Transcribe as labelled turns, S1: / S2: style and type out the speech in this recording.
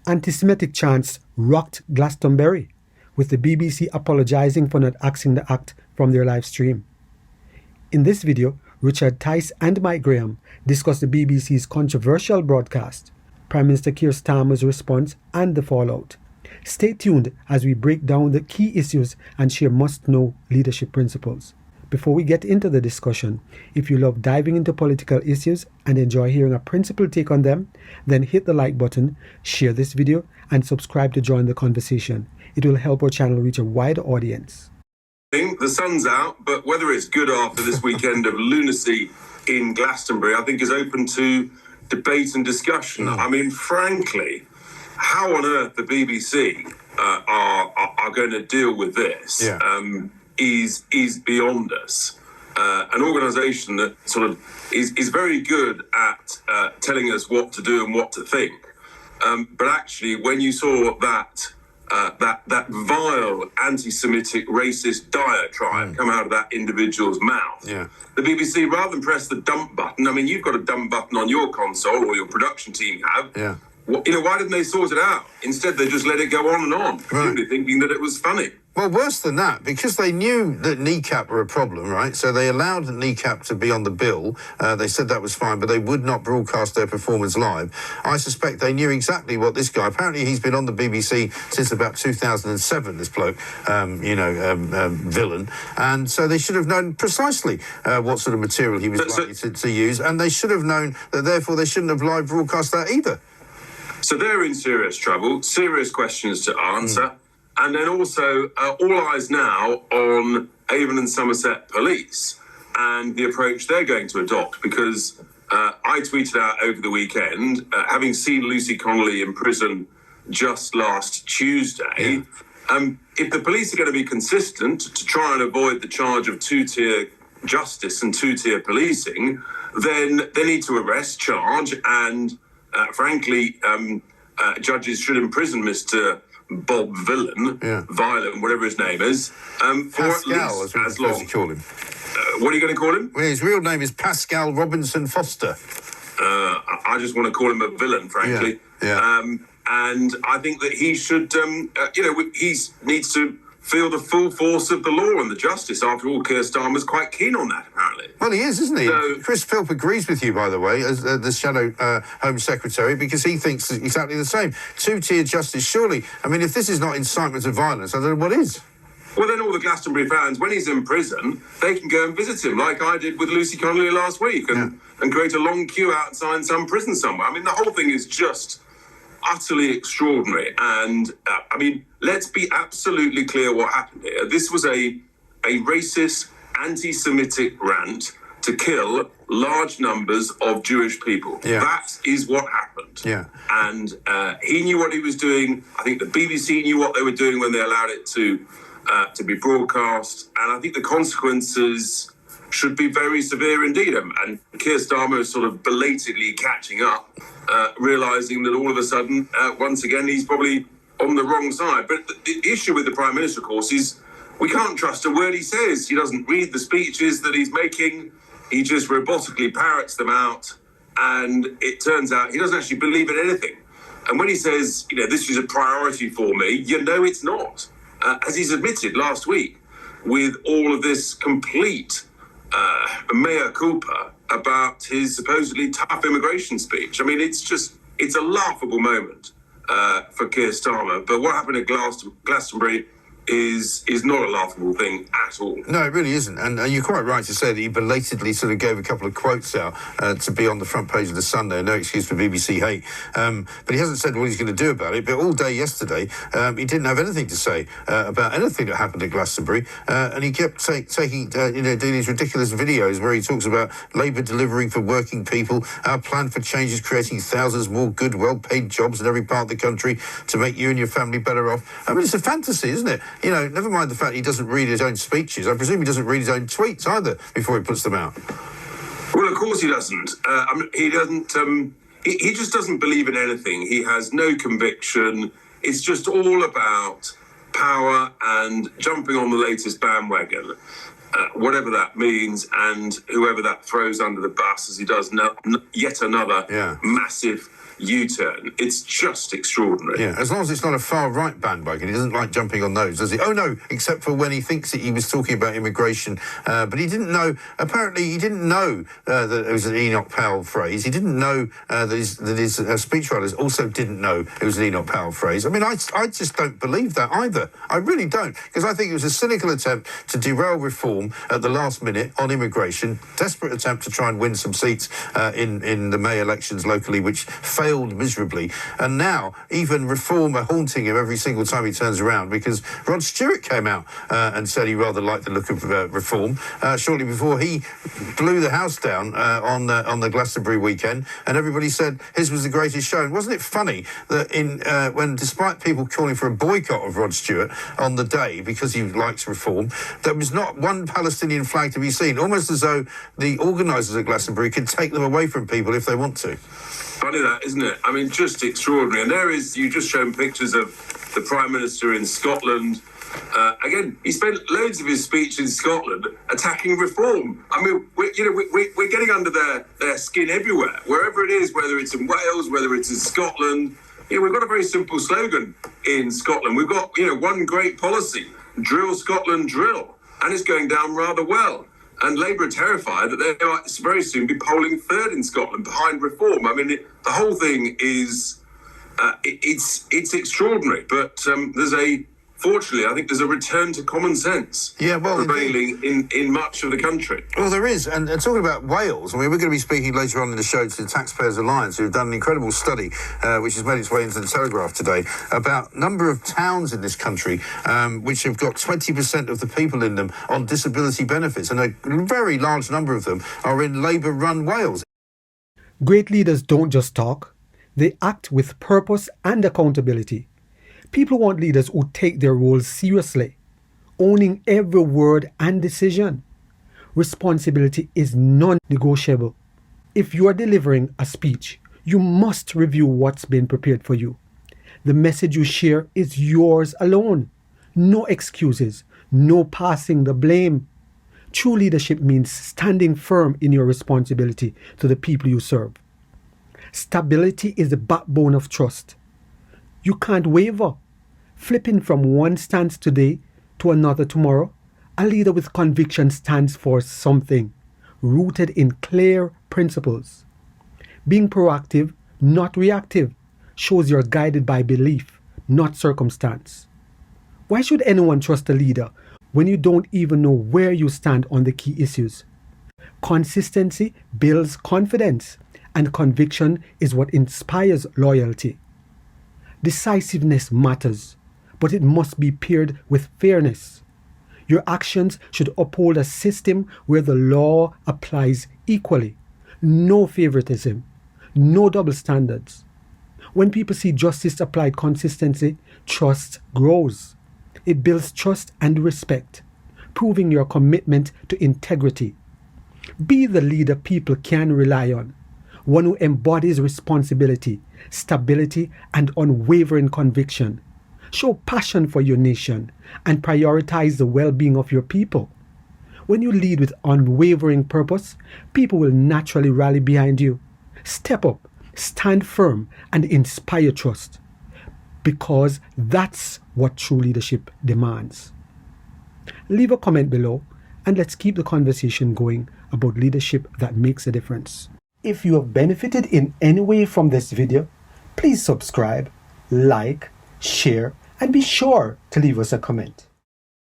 S1: Antisemitic chants rocked Glastonbury, with the BBC apologising for not axing the act from their live stream. In this video, Richard Tice and Mike Graham discuss the BBC's controversial broadcast, Prime Minister Keir Starmer's response and the fallout. Stay tuned as we break down the key issues and share must-know leadership principles. Before we get into the discussion, if you love diving into political issues and enjoy hearing a principled take on them, then hit the like button, share this video, and subscribe to join the conversation. It will help our channel reach a wider audience.
S2: The sun's out, but whether it's good after this weekend of lunacy in Glastonbury, I think is open to debate and discussion. I mean, frankly, how on earth the BBC are going to deal with this is beyond us. An organisation that sort of is very good at telling us what to do and what to think, but actually, when you saw that vile anti-Semitic racist diatribe come out of that individual's mouth, the BBC, rather than press the dump button, I mean, you've got a dump button on your console, or your production team have. Why didn't they sort it out? Instead, they just let it go on and on, presumably thinking that it was funny.
S3: Well, worse than that, because they knew that kneecap were a problem, right? So they allowed kneecap to be on the bill. They said that was fine, but they would not broadcast their performance live. I suspect they knew exactly what this guy... Apparently, he's been on the BBC since about 2007, this bloke, villain. And so they should have known precisely what sort of material he was likely to use, and they should have known that, therefore, they shouldn't have live broadcast that either.
S2: So they're in serious trouble, serious questions to answer. And then also, all eyes now on Avon and Somerset Police and the approach they're going to adopt, because I tweeted out over the weekend, having seen Lucy Connolly in prison just last Tuesday, if the police are going to be consistent to try and avoid the charge of two-tier justice and two-tier policing, then they need to arrest, charge, and frankly, judges should imprison Mr. Bob Violent, whatever his name is, for at least as long.
S3: Call him.
S2: What are you going to call him?
S3: Well, his real name is Pascal Robinson Foster.
S2: I just want to call him a villain, frankly. And I think that he should, he needs to feel the full force of the law and the justice. After all, Keir Starmer's quite keen on that, apparently.
S3: Well, he is, isn't he? So, Chris Philp agrees with you, by the way, as the Shadow Home Secretary, because he thinks exactly the same. Two-tier justice, surely. I mean, if this is not incitement to violence, I don't know what is.
S2: Well, then all the Glastonbury fans, when he's in prison, they can go and visit him, like I did with Lucy Connolly last week, and create a long queue outside some prison somewhere. I mean, the whole thing is just utterly extraordinary. And, I mean, let's be absolutely clear what happened here. This was a racist, anti-Semitic rant to kill large numbers of Jewish people. That is what happened. And he knew what he was doing. I think the BBC knew what they were doing when they allowed it to be broadcast. And I think the consequences should be very severe indeed. And Keir Starmer is sort of belatedly catching up, realising that all of a sudden, once again, he's probably on the wrong side. But the issue with the Prime Minister, of course, is we can't trust a word he says. He doesn't read the speeches that he's making. He just robotically parrots them out. And it turns out he doesn't actually believe in anything. And when he says, this is a priority for me, it's not. As he's admitted last week, with all of this complete mea culpa about his supposedly tough immigration speech. I mean, it's a laughable moment for Keir Starmer. But what happened at Glastonbury is not a laughable thing at all.
S3: No, it really isn't. And you're quite right to say that he belatedly sort of gave a couple of quotes out to be on the front page of the Sunday. No excuse for BBC hate. But he hasn't said what he's going to do about it. But all day yesterday, he didn't have anything to say about anything that happened at Glastonbury. And he kept doing these ridiculous videos where he talks about Labour delivering for working people, our plan for change is creating thousands more good, well-paid jobs in every part of the country to make you and your family better off. I mean, it's a fantasy, isn't it? Never mind the fact he doesn't read his own speeches. I presume he doesn't read his own tweets either before he puts them out.
S2: Well, of course he doesn't. He doesn't. He just doesn't believe in anything. He has no conviction. It's just all about power and jumping on the latest bandwagon, whatever that means, and whoever that throws under the bus, as he does yet another massive U-turn. It's just extraordinary.
S3: Yeah, as long as it's not a far-right bandwagon. He doesn't like jumping on those, does he? Oh, no, except for when he thinks that he was talking about immigration. But he didn't know, apparently he didn't know that it was an Enoch Powell phrase. He didn't know that his speechwriters also didn't know it was an Enoch Powell phrase. I mean, I just don't believe that either. I really don't, because I think it was a cynical attempt to derail reform at the last minute on immigration, desperate attempt to try and win some seats in the May elections locally, which failed miserably, and now even reform are haunting him every single time he turns around, because Rod Stewart came out and said he rather liked the look of reform shortly before he blew the house down on the Glastonbury weekend, and everybody said his was the greatest show. And wasn't it funny that when despite people calling for a boycott of Rod Stewart on the day because he likes reform, there was not one Palestinian flag to be seen, almost as though the organisers of Glastonbury could take them away from people if they want to.
S2: Funny that, isn't it? I mean, just extraordinary. And you just shown pictures of the Prime Minister in Scotland. Again, he spent loads of his speech in Scotland attacking reform. I mean, we're getting under their skin everywhere, wherever it is, whether it's in Wales, whether it's in Scotland. We've got a very simple slogan in Scotland. We've got, one great policy, drill Scotland, drill. And it's going down rather well. And Labour are terrified that they might very soon be polling third in Scotland behind reform. I mean, the whole thing is, it's extraordinary. But fortunately, I think there's a return to common sense prevailing in much of the country.
S3: Well, there is. And talking about Wales, I mean, we're going to be speaking later on in the show to the Taxpayers Alliance, who've done an incredible study, which has made its way into the Telegraph today, about number of towns in this country which have got 20% of the people in them on disability benefits. And a very large number of them are in Labour-run Wales.
S1: Great leaders don't just talk. They act with purpose and accountability. People want leaders who take their roles seriously, owning every word and decision. Responsibility is non-negotiable. If you are delivering a speech, you must review what's been prepared for you. The message you share is yours alone. No excuses, no passing the blame. True leadership means standing firm in your responsibility to the people you serve. Stability is the backbone of trust. You can't waver. Flipping from one stance today to another tomorrow, a leader with conviction stands for something, rooted in clear principles. Being proactive, not reactive, shows you're guided by belief, not circumstance. Why should anyone trust a leader when you don't even know where you stand on the key issues? Consistency builds confidence, and conviction is what inspires loyalty. Decisiveness matters, but it must be paired with fairness. Your actions should uphold a system where the law applies equally. No favoritism, no double standards. When people see justice applied consistently, trust grows. It builds trust and respect, proving your commitment to integrity. Be the leader people can rely on, one who embodies responsibility, stability, and unwavering conviction. Show passion for your nation and prioritize the well-being of your people. When you lead with unwavering purpose, people will naturally rally behind you. Step up, stand firm, and inspire trust, because that's what true leadership demands. Leave a comment below and let's keep the conversation going about leadership that makes a difference. If you have benefited in any way from this video, please subscribe, like, share, and be sure to leave us a comment.